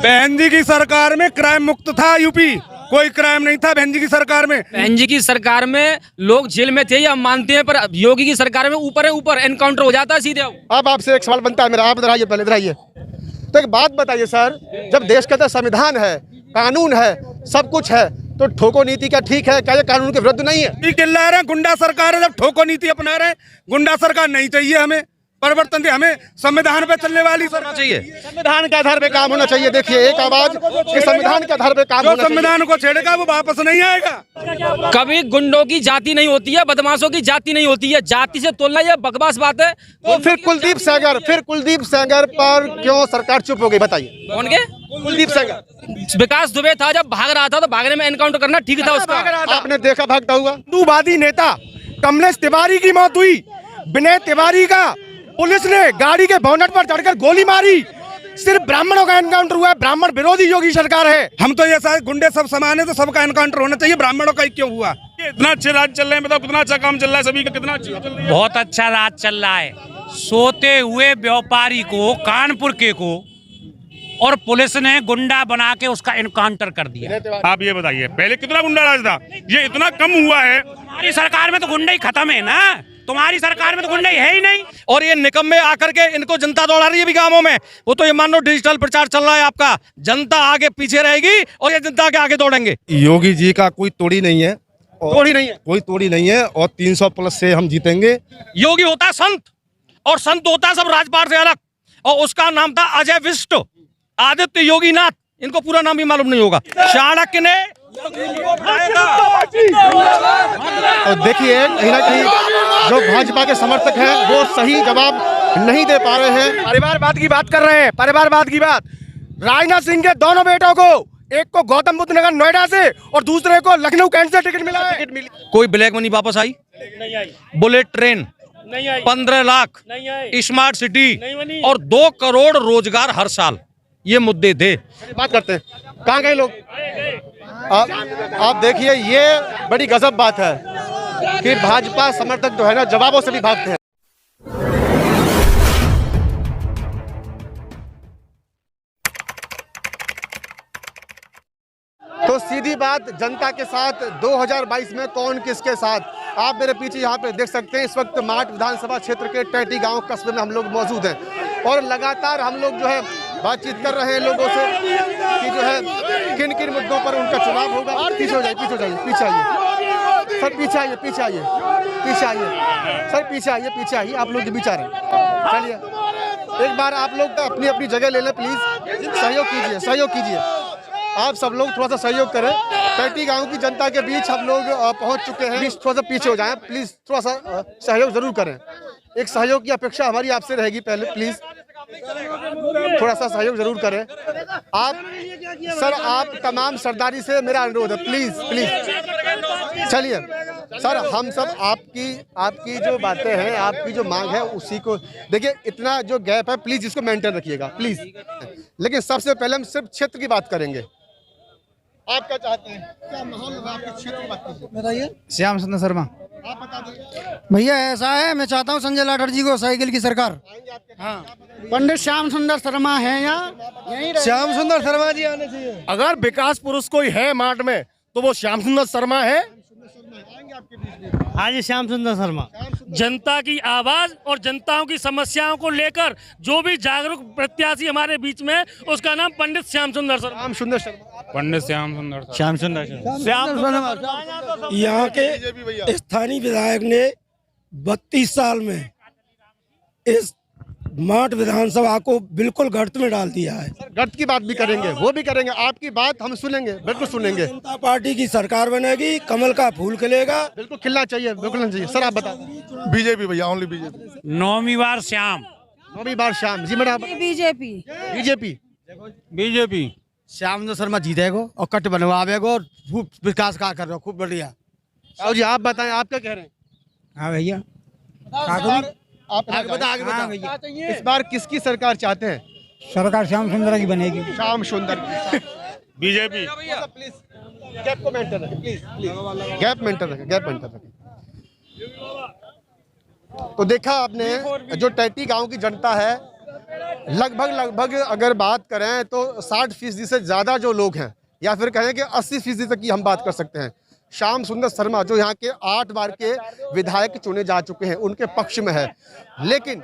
बहन जी की सरकार में क्राइम मुक्त था यूपी, कोई क्राइम नहीं था बहन जी की सरकार में। बहन जी की सरकार में लोग जेल में थे, ये हम मानते हैं, पर योगी की सरकार में ऊपर है, ऊपर एनकाउंटर हो जाता है सीधे। अब आपसे एक सवाल बनता है मेरा, आप इधर आइए, पहले इधर आइए। तो एक बात बताइए सर, जब देश के अंदर संविधान है, कानून है, सब कुछ है, तो ठोको नीति क्या ठीक है? क्या ये कानून के विरुद्ध नहीं है? चिल्ला रहे हैं गुंडा सरकार है, जब ठोको नीति अपना रहे हैं। गुंडा सरकार नहीं चाहिए हमें, परिवर्तन दे, हमें संविधान पे चलने वाली सरकार चाहिए। संविधान के आधार पे काम होना चाहिए। देखिए एक आवाज कि संविधान के आधार पे काम जो होना चाहिए। संविधान को छेड़ेगा वो वापस नहीं आएगा। कभी गुंडों की जाति नहीं होती है, बदमाशों की जाति नहीं होती है, जाति से तोड़ना ये बकवास बात है। तो फिर कुलदीप सेंगर पर क्यों सरकार चुप हो गई, बताइए? कौन के? कुलदीप सेंगर। विकास दुबे था, जब भाग रहा था तो भागने में एनकाउंटर करना ठीक था उसका। आपने देखा भागता हुआ? हिंदूवादी नेता कमलेश तिवारी की मौत हुई। विनय तिवारी का पुलिस ने गाड़ी के बोनट पर चढ़कर गोली मारी। सिर्फ ब्राह्मणों का एनकाउंटर हुआ है। ब्राह्मण विरोधी योगी सरकार है। हम तो ये सारे गुंडे सब समान है, तो सबका एनकाउंटर होना चाहिए, ब्राह्मणों का ही क्यों हुआ? इतना अच्छे राज चल रहे हैं, बताओ कितना अच्छा काम चल रहा है, सभी का कितना अच्छा चल रहा है। बहुत अच्छा राज चल रहा है। सोते हुए व्यापारी को, कानपुर के को, और पुलिस ने गुंडा बना के उसका एनकाउंटर कर दिया। आप ये बताइए पहले कितना गुंडा राज था, ये इतना कम हुआ है। हमारी सरकार में तो गुंडा ही खत्म है ना, तुम्हारी सरकार में तो गुंडा है ही नहीं। और ये निकम्मे आकर के इनको जनता दौड़ा रही है भी गांवों में। वो तो ये मान लो डिजिटल प्रचार चल रहा है आपका, जनता आगे पीछे रहेगी और ये जनता के आगे दौड़ेंगे। योगी जी का कोई तोड़ी नहीं है, तोड़ी नहीं है, कोई तोड़ी नहीं है, और 300 प्लस से हम जीतेंगे। योगी होता है संत, और संत होता है सब राजपाट से अलग, और उसका नाम था अजय विशिष्ट, आदित्य योगीनाथ। इनको पूरा नाम भी मालूम नहीं होगा। चाणक्य ने और देखिए कहीं ना कहीं जो भाजपा के समर्थक हैं वो सही जवाब नहीं दे पा रहे हैं। परिवारवाद की बात कर रहे हैं, परिवारवाद की बात। राजनाथ सिंह के दोनों बेटों को, एक को गौतम बुद्ध नगर नोएडा से और दूसरे को लखनऊ कैंट से टिकट मिला है। कोई ब्लैक मनी वापस आई नहीं आई, बुलेट ट्रेन नहीं आई, 15 लाख नहीं आई, स्मार्ट सिटी नहीं बनी, और 2 करोड़ रोजगार हर साल। ये मुद्दे थे। बात करते हैं, कहाँ गए लोग? आप देखिए ये बड़ी गजब बात है कि भाजपा समर्थक जो है ना जवाबों से भी भागते हैं। तो सीधी बात, जनता के साथ 2022 में कौन किसके साथ? आप मेरे पीछे यहाँ पे देख सकते हैं, इस वक्त माट विधानसभा क्षेत्र के टैटी गांव कस्बे में हम लोग मौजूद हैं और लगातार हम लोग जो है बातचीत कर रहे हैं लोगों से कि जो है किन किन मुद्दों पर उनका चुनाव होगा। पीछे हो जाइए, पीछे हो जाइए, पीछे आइए सर, पीछे आइए, पीछे आइए, पीछे आइए सर, पीछे आइए, पीछे आइए। आप लोग बीच आ रहे हैं, चलिए एक बार आप लोग अपनी अपनी जगह ले लें प्लीज। सहयोग कीजिए, सहयोग कीजिए, आप सब लोग थोड़ा सा सहयोग करें। टैटी गांव की जनता के बीच हम लोग पहुंच चुके हैं। प्लीज थोड़ा सा पीछे हो जाएं, प्लीज थोड़ा सा सहयोग जरूर करें। एक सहयोग की अपेक्षा हमारी आपसे रहेगी, पहले प्लीज थोड़ा सा सहयोग जरूर करें। आप सर, आप तमाम सरदारी से मेरा अनुरोध है, प्लीज प्लीज चलिए सर। हम सब आपकी जो बातें हैं, आपकी जो मांग है उसी को देखिए। इतना जो गैप है प्लीज इसको मेंटेन रखिएगा प्लीज। लेकिन सबसे पहले हम सिर्फ क्षेत्र की बात करेंगे। आप क्या चाहते हैं, क्या माहौल है आपके क्षेत्र की बात कीजिए, बताइए। श्याम सुंदर शर्मा। आप बता दें भैया, ऐसा है, मैं चाहता हूँ संजय लाठर जी को साइकिल की सरकार। हाँ, पंडित श्याम सुंदर शर्मा है यहाँ, श्याम सुंदर शर्मा जी आने चाहिए। अगर विकास पुरुष कोई है मार्ट में तो वो श्याम सुंदर शर्मा है। हाँ जी, श्याम सुंदर शर्मा। जनता की आवाज और जनताओं की समस्याओं को लेकर जो भी जागरूक प्रत्याशी हमारे बीच में, उसका नाम पंडित श्याम सुंदर शर्मा। श्याम सुंदर शर्मा, पंडित श्याम सुंदर, श्याम सुंदर शर्मा। यहाँ के स्थानीय विधायक ने 32 साल में इस माट विधानसभा को बिल्कुल गर्त में डाल दिया है। गर्त की बात भी करेंगे, वो भी करेंगे, आपकी बात हम सुनेंगे, बिल्कुल सुनेंगे। जनता पार्टी की सरकार बनेगी, कमल का फूल खिलेगा। बिल्कुल खिलना चाहिए, बिल्कुल खिलना चाहिए। सर आप बता दें। बीजेपी भैया, ओनली बीजेपी। 9वीं बार श्याम। 9वीं बार Shyam ji. Madam BJP BJP BJP. Shyam Sundar Sharma जीतेगो और कट बनवावेगो और खूब विकास का कर रहे हो, खूब बढ़िया। जी आप बताएं, आप क्या कह रहे हैं? हाँ भैया, आप आगे बता भैया, इस बार किसकी सरकार चाहते हैं? सरकार श्याम सुंदर की बनेगी। श्याम सुंदर बीजेपी। प्लीज गैप को मेंटेन रखें, प्लीज प्लीज गैप मेंटेन रखें, गैप मेंटेन रखें। तो देखा आपने, जो टैटी गांव की जनता है लगभग अगर बात करें तो 60% से ज़्यादा जो लोग हैं, या फिर कहें कि 80% तक की हम बात कर सकते हैं, श्याम सुंदर शर्मा जो यहाँ के 8 बार के विधायक चुने जा चुके हैं, उनके पक्ष में है। लेकिन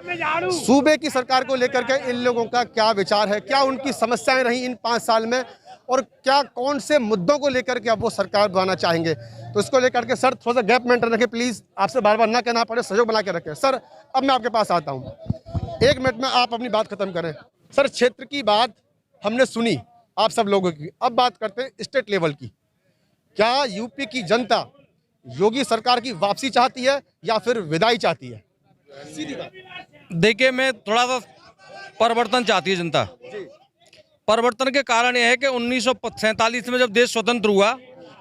सूबे की सरकार को लेकर के इन लोगों का क्या विचार है, क्या उनकी समस्याएं रही इन 5 साल में, और क्या कौन से मुद्दों को लेकर के अब वो सरकार बनाना चाहेंगे, तो इसको लेकर के सर थोड़ा सा गैप मेंटेन रखें प्लीज़, आपसे बार बार ना कहना पड़े, सहयोग बना के रखें। सर अब मैं आपके पास आता हूँ, 1 मिनट में आप अपनी बात खत्म करें। सर क्षेत्र की बात हमने सुनी आप सब लोगों की, अब बात करते हैं स्टेट लेवल की। क्या यूपी की जनता योगी सरकार की वापसी चाहती है या फिर विदाई चाहती है? सीधी बात। देखिए, मैं थोड़ा सा परिवर्तन चाहती है जनता। परिवर्तन के कारण यह है कि 1947 में जब देश स्वतंत्र हुआ,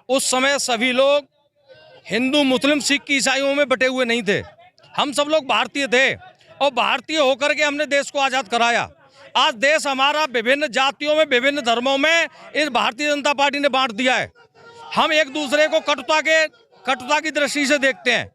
उस समय सभी लोग हिंदू, मुस्लिम, सिख, ईसाइयों में बटे हुए नहीं थे। हम सब लोग भारतीय थे और भारतीय होकर के हमने देश को आज़ाद कराया। आज देश हमारा विभिन्न जातियों में, विभिन्न धर्मों में इस भारतीय जनता पार्टी ने बांट दिया है। हम एक दूसरे को कटुता की दृष्टि से देखते हैं।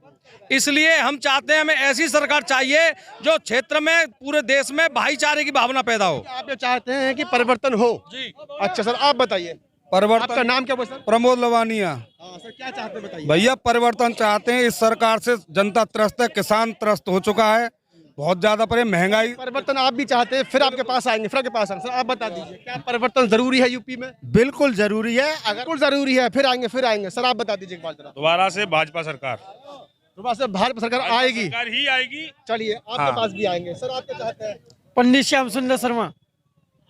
इसलिए हम चाहते हैं, हमें ऐसी सरकार चाहिए जो क्षेत्र में, पूरे देश में भाईचारे की भावना पैदा हो। आप ये चाहते हैं कि परिवर्तन हो? जी। अच्छा सर, आप बताइए। परिवर्तन। आपका नाम क्या है सर? प्रमोद लवानिया। हाँ सर, क्या चाहते हैं बताइए। भैया परिवर्तन चाहते हैं, इस सरकार से जनता त्रस्त है, किसान त्रस्त हो चुका है, बहुत ज्यादा पर महंगाई। परिवर्तन आप भी चाहते हैं, फिर आपके पास आएंगे, फिर आपके पास आएंगे। सर आप बता दीजिए, क्या परिवर्तन जरूरी है यूपी में? बिल्कुल जरूरी है, बिल्कुल जरूरी है, फिर आएंगे। सर आप बता दीजिए एक बार जरा। दोबारा से भाजपा सरकार, दोबारा से भाजपा सरकार आएगी? सरकार ही आएगी। चलिए आपके पास भी आएंगे। सर आप क्या चाहते हैं? पंडित श्याम सुंदर शर्मा।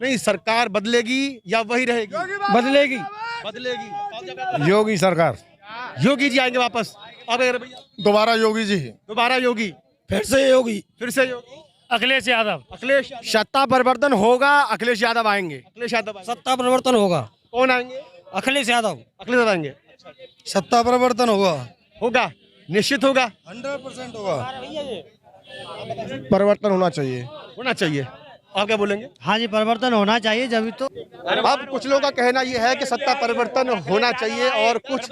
नहीं, सरकार बदलेगी या वही रहेगी? बदलेगी। बदलेगी। योगी सरकार, योगी जी आएंगे वापस। अब भैया दोबारा योगी जी, दोबारा योगी, फिर से योगी, फिर से योगी। अखिलेश यादव। अखिलेश सत्ता परिवर्तन होगा, अखिलेश यादव आएंगे। अखिलेश यादव सत्ता परिवर्तन होगा, कौन आएंगे? अखिलेश यादव। अखिलेश यादव आएंगे। सत्ता परिवर्तन होगा, निश्चित होगा, 100% होगा। परिवर्तन होना चाहिए। होना चाहिए। आप क्या बोलेंगे? हाँ जी, परिवर्तन होना चाहिए, जब तो। अब कुछ लोगों का कहना यह है कि सत्ता परिवर्तन होना चाहिए, और कुछ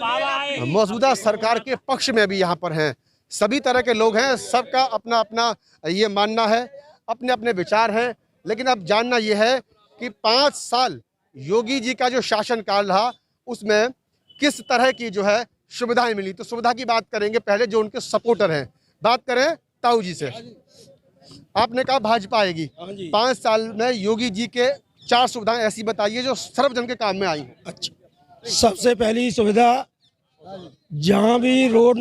मौजूदा सरकार के पक्ष में भी यहाँ पर हैं। सभी तरह के लोग हैं, सबका अपना अपना ये मानना है, अपने अपने विचार हैं। लेकिन अब जानना यह है कि 5 साल योगी जी का जो शासनकाल रहा, उसमें किस तरह की जो है सुविधाएं मिली। तो सुविधा की बात करेंगे पहले, जो उनके सपोर्टर हैं। बात करें ताऊ जी से। आपने कहा भाजपा आएगी, 5 साल में योगी जी के 4 सुविधाएं ऐसी बताइए जो सर्वजन के काम में आई। अच्छा, सबसे पहली सुविधा, जहाँ भी रोड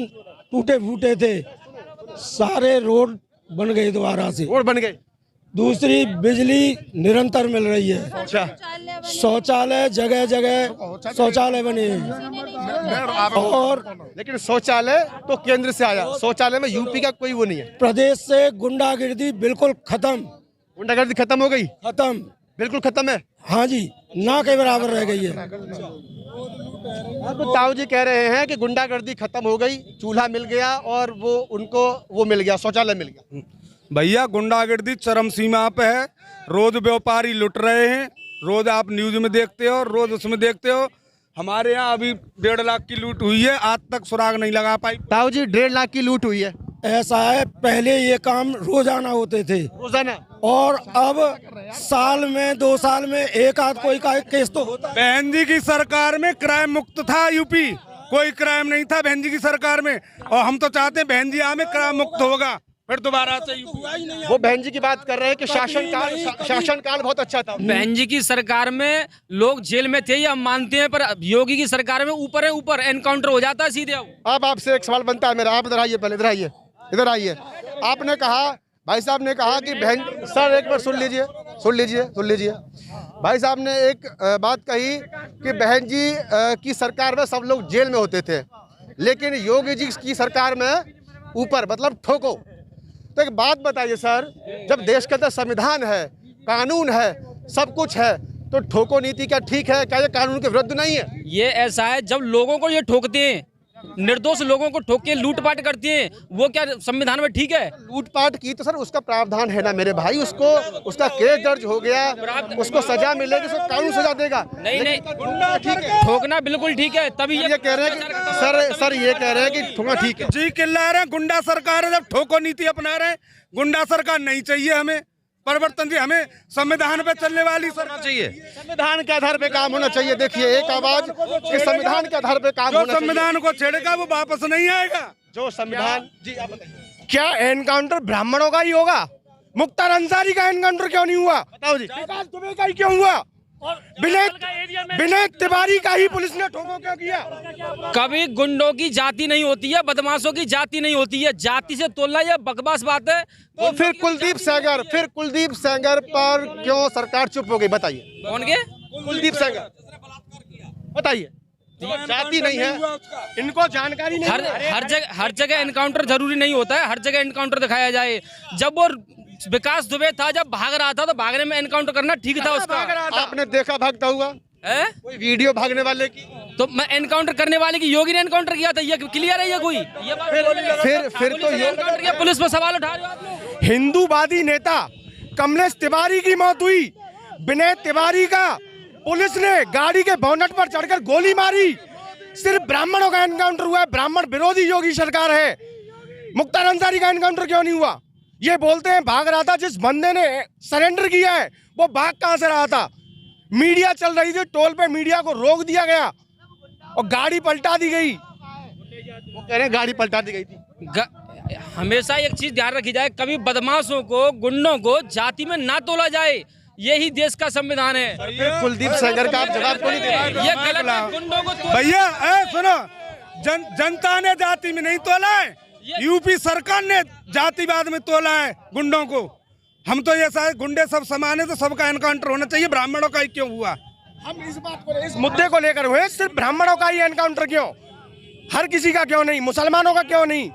टूटे फूटे थे, सारे रोड बन गए, दोबारा से रोड बन गए। दूसरी, बिजली निरंतर मिल रही है। अच्छा, शौचालय जगह जगह शौचालय बने हैं। और लेकिन शौचालय तो केंद्र से आया, शौचालय में यूपी का कोई वो नहीं है। प्रदेश से गुंडागिर्दी बिल्कुल खत्म। गुंडागर्दी खत्म हो गई? खत्म, बिल्कुल खत्म है। हाँ जी, ना के बराबर रह गई है। तो ताऊ जी कह रहे हैं कि गुंडागर्दी खत्म हो गई, चूल्हा मिल गया, और वो उनको वो मिल गया, शौचालय मिल गया। भैया गुंडागर्दी चरम सीमा पे है, रोज व्यापारी लुट रहे हैं, रोज आप न्यूज में देखते हो, रोज उसमें देखते हो। हमारे यहाँ अभी 1.5 लाख की लूट हुई है, आज तक सुराग नहीं लगा पाई। ताऊ जी 1.5 लाख की लूट हुई है? ऐसा है, पहले ये काम रोजाना होते थे, रोजाना, और अब साल में 2 साल में एक आध कोई का केस तो होता है। बहन जी की सरकार में क्राइम मुक्त था यूपी, कोई क्राइम नहीं था बहन जी की सरकार में, और हम तो चाहते हैं बहन जी हमें क्राइम मुक्त होगा, फिर दोबारा से यूपी। वो बहन जी की बात कर रहे हैं कि शासनकाल बहुत अच्छा था। बहन जी की सरकार में लोग जेल में थे, ये हम मानते हैं, पर योगी की सरकार में ऊपर है ऊपर एनकाउंटर हो जाता है सीधे। अब आपसे एक सवाल बनता है मेरा, आप इधर आइए, पहले इधर आइए। आपने कहा, भाई साहब ने कहा कि बहन, सर एक बार सुन लीजिए। भाई साहब ने एक बात कही कि बहन जी की सरकार में सब लोग जेल में होते थे, लेकिन योगी जी की सरकार में ऊपर, मतलब ठोको। तो एक बात बताइए सर, जब देश के अंदर संविधान है, कानून है, सब कुछ है, तो ठोको नीति क्या ठीक है? क्या ये कानून के विरुद्ध नहीं है? ये ऐसा है, जब लोगों को ये ठोकते हैं, निर्दोष लोगों को ठोक के लूटपाट करते हैं, वो क्या संविधान में ठीक है? लूटपाट की तो सर उसका प्रावधान है ना मेरे भाई, उसका केस दर्ज हो गया, उसको सजा मिलेगी, उसको कानून सजा देगा। नहीं, ठीक है, ठोकना बिल्कुल ठीक है। तभी ये कह रहे हैं कि सर ये कह रहे हैं कि ठोकना ठीक है। जी चिल्ला रहे हैं गुंडा सरकार है, जब ठोको नीति अपना रहे हैं, गुंडा सरकार नहीं चाहिए हमें, परिवर्तन जी, हमें संविधान पे चलने वाली सरकार चाहिए। संविधान के आधार पे काम होना चाहिए। देखिए एक आवाज, इस संविधान के आधार पे काम जो होना चाहिए। संविधान को छेड़ेगा वो वापस नहीं आएगा। जो संविधान, जी आप बताइए। क्या एनकाउंटर ब्राह्मणों का ही होगा? मुख्तार अंसारी का एनकाउंटर क्यों नहीं हुआ? बताओ जी। विकास दुबे का ही क्यों हुआ? विनय तिवारी का ही पुलिस ने ठोको क्यों किया? कभी गुंडों की जाति नहीं होती है, बदमाशों की जाति नहीं होती है। जाति से तोलना ये बकवास बात है। तो फिर कुलदीप सेंगर पर क्यों सरकार चुप हो गई? बताइए। कौन के? कुलदीप सेंगर, बताइए। जाति नहीं है, इनको जानकारी नहीं है। हर जगह एनकाउंटर जरूरी नहीं होता है। हर जगह एनकाउंटर दिखाया जाए। जब वो विकास दुबे था, जब भाग रहा था, तो भागने में एनकाउंटर करना ठीक था उसका। आपने देखा भागता हुआ है? कोई वीडियो भागने वाले की? तो मैं एनकाउंटर करने वाले की योगी ने एनकाउंटर किया था, ये क्लियर है? ये कोई ये बात फिर तो एनकाउंटर किया, पुलिस पर सवाल उठा रहे हो आप लोग। हिंदूवादी नेता कमलेश तिवारी की मौत हुई। विनय तिवारी का पुलिस ने गाड़ी के बोनट पर चढ़कर गोली मारी। सिर्फ ब्राह्मणों का एनकाउंटर हुआ है। ब्राह्मण विरोधी योगी सरकार है। मुख्तार अंसारी का एनकाउंटर क्यों नहीं हुआ? ये बोलते हैं भाग रहा था। जिस बंदे ने सरेंडर किया है वो भाग कहां से रहा था? मीडिया चल रही थी, टोल पे मीडिया को रोक दिया गया और गाड़ी पलटा दी गई। वो कह रहे हैं गाड़ी पलटा दी गई थी। हमेशा एक चीज ध्यान रखी जाए, कभी बदमाशों को, गुंडों को जाति में ना तोला जाए। यही देश का संविधान है। फिर कुलदीप सेंगर का आप जवाब क्यों नहीं दे रहे? ये गलत है। गुंडों को भैया सुनो, जनता ने जाति में नहीं तोला है, यूपी सरकार ने जातिवाद में तोला है गुंडों को। हम तो ये सारे गुंडे सब समान है, तो सबका एनकाउंटर होना चाहिए। ब्राह्मणों का ही क्यों हुआ? हम इस बात को, इस मुद्दे को लेकर हुए, सिर्फ ब्राह्मणों का ही एनकाउंटर क्यों? हर किसी का क्यों नहीं? मुसलमानों का क्यों नहीं?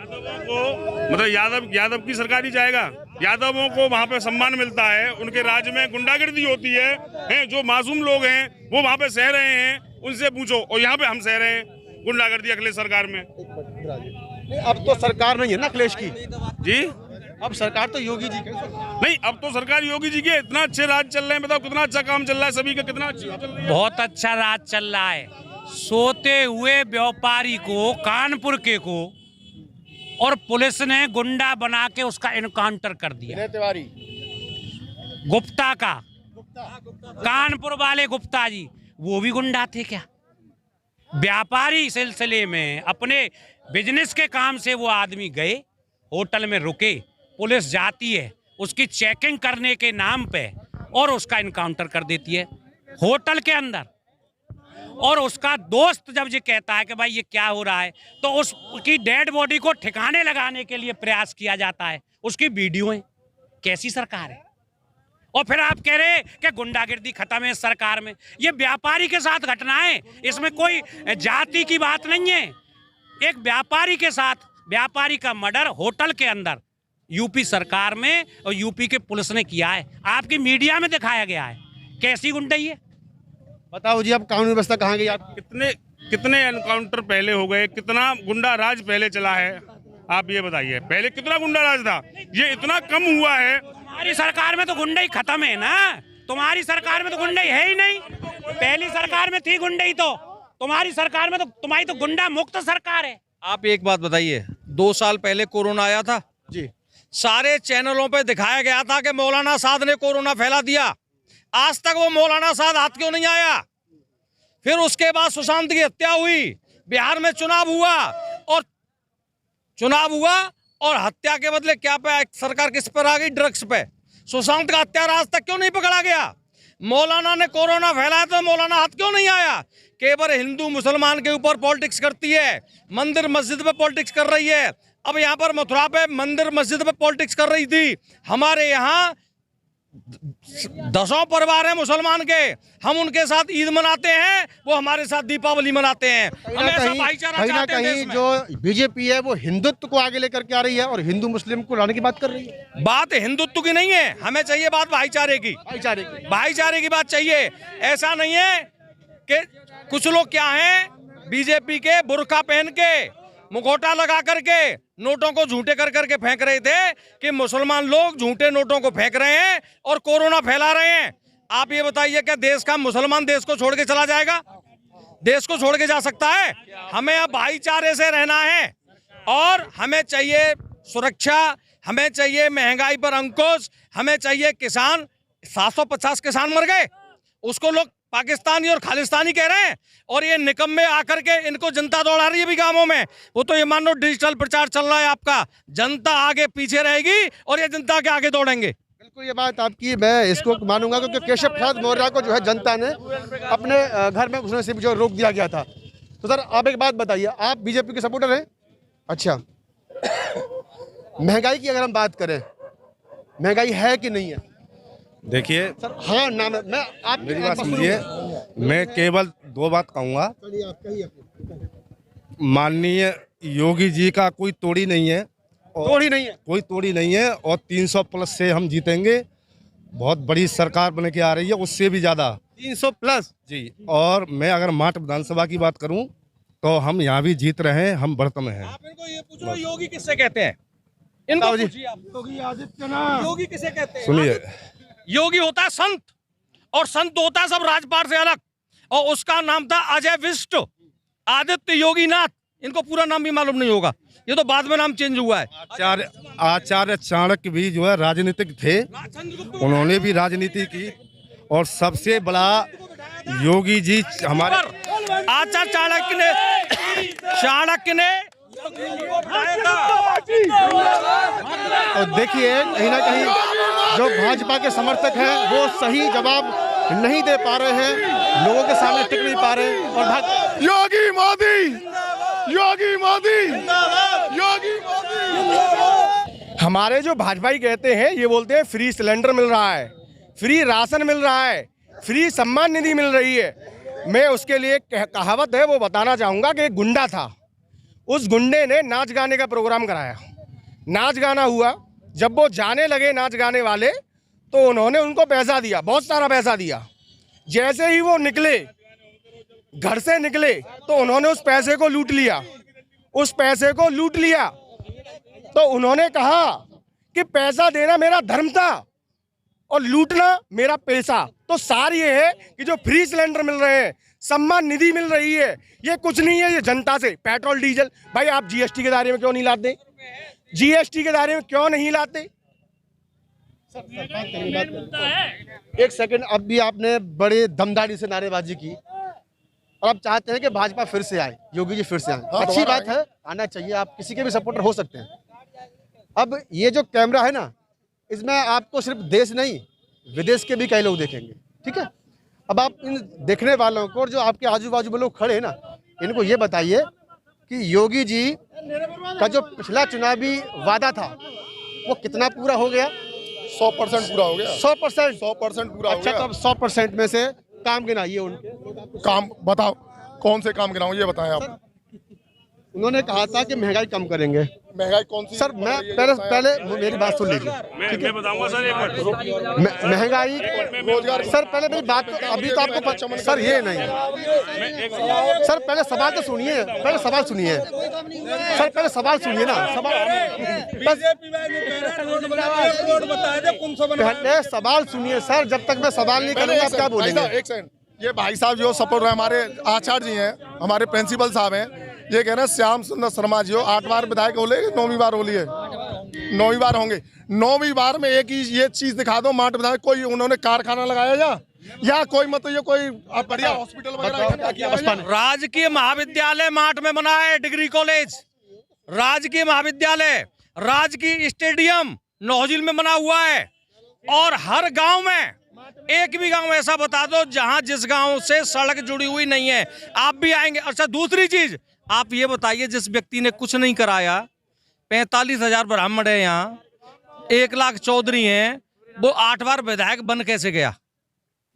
मतलब यादव की सरकार ही जाएगा। यादवों को वहाँ पे सम्मान मिलता है, उनके राज्य में गुंडागर्दी होती है। जो मासूम लोग हैं वो वहाँ पे सह रहे हैं, उनसे पूछो। और यहाँ पे हम सह रहे हैं गुंडागर्दी अखिलेश सरकार में। अब तो सरकार नहीं है ना अखिलेश की जी, अब सरकार तो योगी जी की। नहीं, अब तो सरकार योगी जी के। इतना अच्छे राज चल रहे हैं, बताओ कितना अच्छा काम चल रहा है, सभी का कितना अच्छा चल रहा है। बहुत अच्छा राज चल रहा है। सोते हुए व्यापारी को, कानपुर के को, और पुलिस ने गुंडा बना के उसका एनकाउंटर कर दिया। तिवारी गुप्ता का, कानपुर वाले गुप्ता जी, वो भी गुंडा थे क्या? व्यापारी सिलसिले में अपने बिजनेस के काम से वो आदमी गए, होटल में रुके, पुलिस जाती है उसकी चेकिंग करने के नाम पे और उसका एनकाउंटर कर देती है होटल के अंदर। और उसका दोस्त जब ये कहता है कि भाई ये क्या हो रहा है, तो उसकी डेड बॉडी को ठिकाने लगाने के लिए प्रयास किया जाता है। उसकी वीडियो है। कैसी सरकार है? और फिर आप कह रहे हैं कि गुंडागिर्दी खत्म है सरकार में। ये व्यापारी के साथ घटना है, इसमें कोई जाति की बात नहीं है। एक व्यापारी के साथ, व्यापारी का मर्डर होटल के अंदर यूपी सरकार में और यूपी के पुलिस ने किया है। आपकी मीडिया में दिखाया गया है। कैसी गुंडाई है? बताओ जी, अब कानून व्यवस्था कहाँ गई? आप कितने एनकाउंटर पहले हो गए, कितना गुंडा राज पहले चला है, आप ये बताइए। पहले कितना गुंडा राज था, ये इतना कम हुआ है। तुम्हारी सरकार में तो गुंडाई खत्म है ना। तुम्हारी सरकार में तो गुंडाई है ही नहीं। पहली सरकार में थी गुंडाई, तो तुम्हारी सरकार में तो तुम्हारी तो गुंडा मुक्त सरकार है। आप एक बात बताइए, 2 साल पहले कोरोना आया था जी, सारे चैनलों पे दिखाया गया था कि मौलाना साद ने कोरोना फैला दिया। आज तक वो मौलाना साद हाथ क्यों नहीं आया? फिर उसके बाद सुशांत की हत्या हुई, बिहार में चुनाव हुआ और हत्या के बदले क्या पे सरकार किस पर आ गई? ड्रग्स पे। सुशांत का हत्यारा आज तक क्यों नहीं पकड़ा गया? मौलाना ने कोरोना फैलाया तो मौलाना हाथ क्यों नहीं आया? केवल हिंदू मुसलमान के ऊपर पॉलिटिक्स करती है, मंदिर मस्जिद पे पॉलिटिक्स कर रही है। अब यहाँ पर मथुरा पे मंदिर मस्जिद पे पॉलिटिक्स कर रही थी। हमारे यहाँ 10 परिवार हैं मुसलमान के, हम उनके साथ ईद मनाते हैं, वो हमारे साथ दीपावली मनाते हैं। कहीं ना कहीं जो बीजेपी है वो हिंदुत्व को आगे लेकर के आ रही है और हिंदू मुस्लिम को लाने की बात कर रही है। बात हिंदुत्व की नहीं है, हमें चाहिए बात भाईचारे की बात चाहिए। ऐसा नहीं है कि कुछ लोग क्या हैं, बीजेपी के बुर्का पहन के, मुखौटा लगा करके नोटों को झूठे कर करके फेंक रहे थे कि मुसलमान लोग झूठे नोटों को फेंक रहे हैं और कोरोना फैला रहे हैं। आप ये बताइए, क्या देश का मुसलमान देश को छोड़ के चला जाएगा? देश को छोड़ के जा सकता है? हमें अब भाईचारे से रहना है और हमें चाहिए सुरक्षा, हमें चाहिए महंगाई पर अंकुश, हमें चाहिए किसान। 750 किसान मर गए, उसको लोग पाकिस्तानी और खालिस्तानी कह रहे हैं, और ये निकम्मे आकर के इनको जनता दौड़ा रही है भी गांवों में। वो तो ये मान लो डिजिटल प्रचार चल रहा है आपका, जनता आगे पीछे रहेगी और ये जनता के आगे दौड़ेंगे। बिल्कुल ये बात आपकी मैं इसको मानूंगा, क्योंकि केशव प्रसाद मौर्य को जो है जनता ने अपने घर में घुसने से जो रोक दिया गया था। तो सर आप एक बात बताइए, आप बीजेपी के सपोर्टर हैं? अच्छा, महंगाई की अगर हम बात करें, महंगाई है कि नहीं है? देखिए सर हाँ ना, मैं आप मेरी बात सुनिए, मैं केवल दो बात कहूँगा। माननीय योगी जी का कोई तोड़ी नहीं है, तोड़ी नहीं है, कोई तोड़ी नहीं है, और 300 प्लस से हम जीतेंगे। बहुत बड़ी सरकार बन के आ रही है, उससे भी ज़्यादा 300 प्लस जी। और मैं अगर माट विधानसभा की बात करूं तो हम यहाँ भी जीत रहे हैं, हम बढ़त में हैं। आप इनको ये पूछो योगी किससे कहते हैं, इनको पूछिए आप। योगी आदित्यनाथ। योगी किसे कहते हैं? सुनिए, योगी होता है संत, और संत होता है सब राजपाट से अलग, और उसका नाम था अजय विष्ट आदित्य योगीनाथ। इनको पूरा नाम भी मालूम नहीं होगा, ये तो बाद में नाम चेंज हुआ है। आचार्य चाणक्य भी जो है राजनीतिक थे, उन्होंने भी राजनीति की, और सबसे बड़ा योगी जी हमारे आचार्य चाणक्य ने और देखिए कहीं ना कहीं जो भाजपा के समर्थक हैं वो सही जवाब नहीं दे पा रहे हैं, लोगों के सामने टिक नहीं पा रहे हैं। और योगी मोदी, योगी मोदी, योगी मोदी। हमारे जो भाजपाई कहते हैं, ये बोलते हैं फ्री सिलेंडर मिल रहा है, फ्री राशन मिल रहा है, फ्री सम्मान निधि मिल रही है। मैं उसके लिए कहावत है वो बताना चाहूँगा कि एक गुंडा था, उस गुंडे ने नाच गाने का प्रोग्राम कराया, नाच गाना हुआ। जब वो जाने लगे नाच गाने वाले, तो उन्होंने उनको पैसा दिया, बहुत सारा पैसा दिया। जैसे ही वो निकले, घर से निकले, तो उन्होंने उस पैसे को लूट लिया। उस पैसे को लूट लिया तो उन्होंने कहा कि पैसा देना मेरा धर्म था और लूटना मेरा पेशा। तो सार ये है कि जो फ्री सिलेंडर मिल रहे हैं, सम्मान निधि मिल रही है, ये कुछ नहीं है, ये जनता से। पेट्रोल डीजल भाई आप जीएसटी के दायरे में क्यों नहीं लाते? जीएसटी के दायरे में क्यों नहीं लाते? एक सेकंड, अब भी आपने बड़े दमदारी से नारेबाजी की, और आप चाहते हैं कि भाजपा फिर से आए, योगी जी फिर से आए। अच्छी बात है, आना चाहिए, आप किसी के भी सपोर्टर हो सकते हैं। अब ये जो कैमरा है ना, इसमें आपको सिर्फ देश नहीं विदेश के भी कई लोग देखेंगे, ठीक है? अब आप इन देखने वालों को और जो आपके आजू बाजू में लोग खड़े हैं ना, इनको ये बताइए कि योगी जी का जो पिछला चुनावी वादा था वो कितना पूरा हो गया? 100% पूरा हो गया। 100%? 100% पूरा हो अच्छा, गया। तो अब 100% में से काम गिनाइए उनके। काम बताओ, कौन से काम गिनाऊं ये बताएं आप। उन्होंने कहा था कि महंगाई कम करेंगे। महंगाई कौन सी? सर मैं पहले मेरी बात सुन लीजिए। मैं बताऊंगा सर एक मिनट। महंगाई, रोजगार। सर पहले मेरी बात तो अभी तो आपको सर ये नहीं, सर पहले सवाल तो सुनिए, पहले सवाल सुनिए सर, पहले सवाल सुनिए ना, पहले सवाल सुनिए सर। जब तक मैं सवाल नहीं करूंगा आप क्या बोलेंगे? एक सेकंड, ये भाई साहब जो सपोर्टर हमारे आचार्य जी हैं, हमारे प्रिंसिपल साहब हैं, ये कह रहे हैं श्याम सुंदर शर्मा जी हो 8 बार विधायक हो ले, 9वीं बार हो लिए, 9वीं बार होंगे। 9वीं बार में एक ही ये चीज दिखा दो, माट विधायक कोई उन्होंने कारखाना लगाया या कोई मतलब ये कोई बढ़िया हॉस्पिटल वगैरह? राजकीय महाविद्यालय माट में बना है, डिग्री कॉलेज, राजकीय महाविद्यालय, राजकीय स्टेडियम नौजिल में बना हुआ है। और हर गांव में, एक भी गांव ऐसा बता दो जहां जिस गांव से सड़क जुड़ी हुई नहीं है, आप भी आएंगे। अच्छा दूसरी चीज आप ये बताइए, जिस व्यक्ति ने कुछ नहीं कराया, 45,000 ब्राह्मण है यहाँ, 1 लाख चौधरी हैं, वो 8 बार विधायक बन कैसे गया?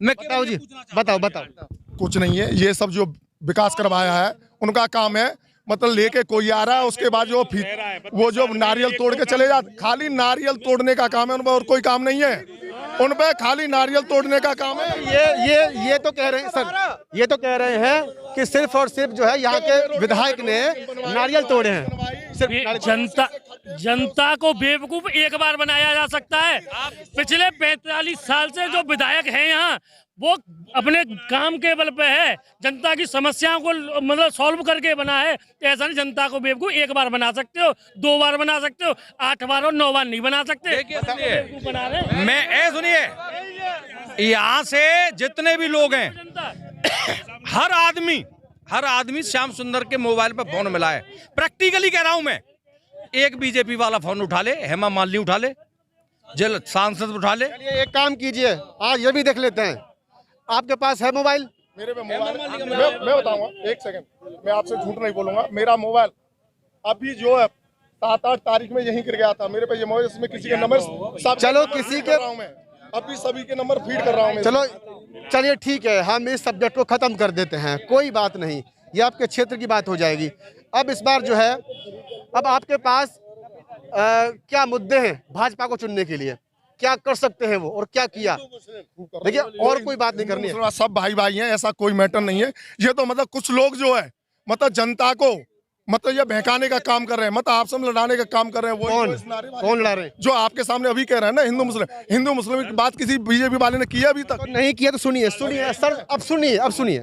मैं बताओ जी, बताओ। कुछ नहीं है, ये सब जो विकास करवाया है उनका काम है। मतलब लेके कोई आ रहा है, उसके बाद जो वो जो नारियल तोड़ के चले जाते, खाली नारियल तोड़ने का काम है उन पर, और कोई काम नहीं है उन पे, खाली नारियल तोड़ने का काम है। ये तो कह रहे हैं सर, ये तो कह रहे हैं कि सिर्फ और सिर्फ जो है यहाँ के विधायक ने नारियल तोड़े हैं। सिर्फ जनता को बेवकूफ एक बार बनाया जा सकता है। पिछले 45 साल से जो विधायक हैं यहाँ, वो अपने काम के बल पे है, जनता की समस्याओं को मतलब सॉल्व करके बना है। ऐसा नहीं जनता को बेवकूफ एक बार बना सकते हो, 2 बार बना सकते हो, 8 बार और 9 बार नहीं बना सकते। देखिए बना रहे मैं सुनिए, यहाँ से जितने भी लोग हैं, हर आदमी श्याम सुंदर के मोबाइल पे फोन मिला है। प्रैक्टिकली कह रहा हूं मैं, एक बीजेपी वाला फोन उठा ले, हेमा मालिनी उठा ले, जल सांसद उठा ले। एक काम कीजिए, आज ये भी देख लेते हैं, आपके पास है मोबाइल? मेरे पे मोबाइल मैं बताऊंगा, 1 सेकंड, मैं आपसे झूठ नहीं बोलूंगा। मेरा मोबाइल अभी जो है 7-8 तारीख में यहीं गिर गया था। मेरे पे ये मोबाइल, इसमें किसी के नंबर सब, चलो किसी के, मैं अभी सभी के नंबर फीड कर रहा हूँ। चलो चलिए ठीक है, हम इस सब्जेक्ट को खत्म कर देते हैं, कोई बात नहीं, ये आपके क्षेत्र की बात हो जाएगी। अब इस बार जो है, अब आपके पास क्या मुद्दे हैं भाजपा को चुनने के लिए, क्या कर सकते हैं वो और क्या किया? देखिए और कोई बात नहीं करनी है, सब भाई भाई हैं, ऐसा कोई मैटर नहीं है। ये तो मतलब कुछ लोग जो है मतलब जनता को मतलब ये बहकाने का काम कर रहे हैं, मतलब आपस में लड़ाने का काम कर रहे हैं। कौन लड़ रहे हैं? जो आपके सामने अभी कह रहे हैं ना, हिंदू मुस्लिम की बात किसी बीजेपी वाले ने किया अभी तक? नहीं किया तो सुनिए सर, अब सुनिए,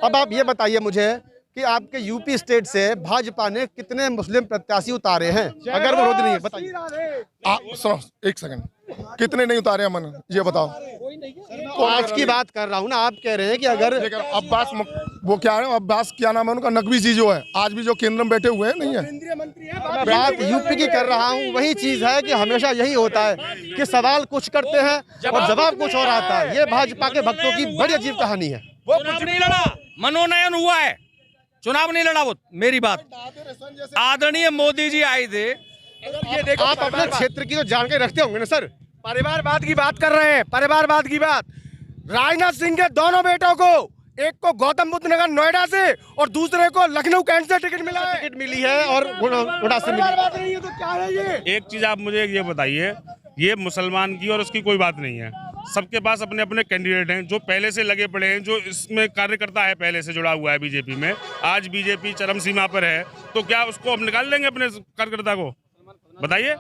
अब आप ये बताइए मुझे कि आपके यूपी स्टेट से भाजपा ने कितने मुस्लिम प्रत्याशी उतारे हैं? अगर वो विरोध नहीं है बताइए। सुनो 1 सेकंड, कितने नहीं उतारे हैं मन, ये बताओ। तो आज की बात कर रहा हूँ ना, आप कह रहे हैं कि अगर अब्बास, वो क्या है अब्बास, क्या नाम है उनका, नकवी जी जो है आज भी जो केंद्र में बैठे हुए हैं, नहीं है? बात यूपी की कर रहा हूँ, वही चीज है कि हमेशा यही होता है कि सवाल कुछ करते हैं और जवाब कुछ और आता है। ये भाजपा के भक्तों की बड़ी अजीब कहानी है। वो कुछ नहीं लड़ा, मनोनयन हुआ है, चुनाव नहीं लड़ा। वो मेरी बात, आदरणीय मोदी जी आए थे। ये देखो, आप अपने क्षेत्र की तो जानकारी रखते होंगे ना सर? परिवारवाद की बात कर रहे हैं, परिवारवाद की बात। राजनाथ सिंह के दोनों बेटों को, एक को गौतम बुद्ध नगर नोएडा से और दूसरे को लखनऊ कैंट से टिकट मिला है, टिकट मिली है और नोएडा से मिली है। तो क्या है ये? एक चीज आप मुझे ये बताइए, ये मुसलमान की और उसकी कोई बात नहीं है। सबके पास अपने अपने कैंडिडेट हैं जो पहले से लगे पड़े हैं, जो इसमें कार्यकर्ता है, पहले से जुड़ा हुआ है बीजेपी में। आज बीजेपी चरम सीमा पर है, तो क्या उसको हम निकाल लेंगे अपने कार्यकर्ता को? बताइए।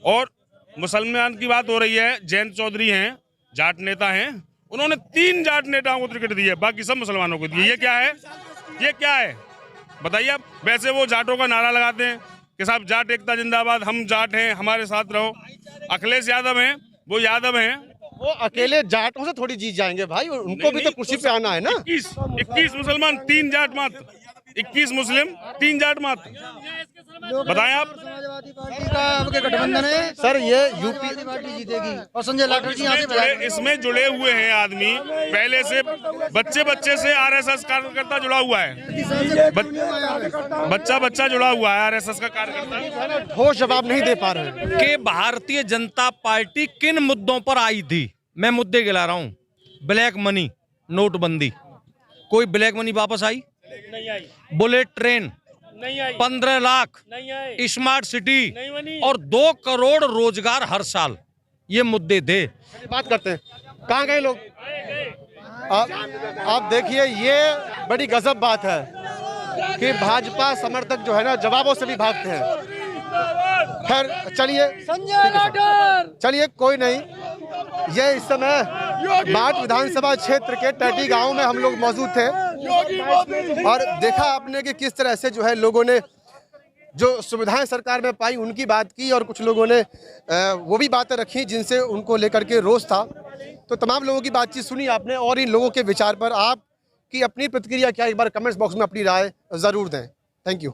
और मुसलमान की बात हो रही है, जयंत चौधरी हैं, जाट नेता हैं, उन्होंने 3 जाट नेताओं को टिकट दी है, बाकी सब मुसलमानों को दिए। ये क्या है? ये क्या है बताइए आप। वैसे वो जाटों का नारा लगाते हैं कि साहब जाट एकता जिंदाबाद, हम जाट हैं, हमारे साथ रहो। अखिलेश यादव हैं, वो यादव हैं, वो अकेले जाटों से थोड़ी जीत जाएंगे भाई, उनको भी तो कुर्सी पे आना है ना। 21 मुसलमान 3 जाट मात्र, 21 मुस्लिम 3 जाट मात्र। बताएं आप। समाजवादी पार्टी का आपके गठबंधन है सर, ये यूपी पार्टी जीतेगी और संजय लाठर जी यहाँ से इसमें जुड़े हुए हैं आदमी, पहले से बच्चे से आरएसएस कार्यकर्ता जुड़ा हुआ है, बच्चा जुड़ा हुआ है आरएसएस का कार्यकर्ता। ठोस जवाब नहीं दे पा रहे हैं कि भारतीय जनता पार्टी किन मुद्दों पर आई थी। मैं मुद्दे गिला रहा हूँ। ब्लैक मनी, नोटबंदी, कोई ब्लैक मनी वापस आई? नहीं आई। बुलेट ट्रेन नहीं आई। 15 लाख, नहीं आई। स्मार्ट सिटी नहीं बनी। और 2 करोड़ रोजगार हर साल, ये मुद्दे थे। बात करते हैं, कहाँ गए लोग? आप देखिए, ये बड़ी गजब बात है कि भाजपा समर्थक जो है ना, जवाबों से भी भागते हैं। खैर चलिए कोई नहीं। ये इस समय बाट विधानसभा क्षेत्र के टैटी गांव में हम लोग मौजूद थे और देखा आपने कि किस तरह से जो है लोगों ने जो सुविधाएं सरकार में पाई उनकी बात की, और कुछ लोगों ने वो भी बातें रखी जिनसे उनको लेकर के रोष था। तो तमाम लोगों की बातचीत सुनी आपने, और इन लोगों के विचार पर आपकी अपनी प्रतिक्रिया क्या, एक बार कमेंट्स बॉक्स में अपनी राय ज़रूर दें। Thank you.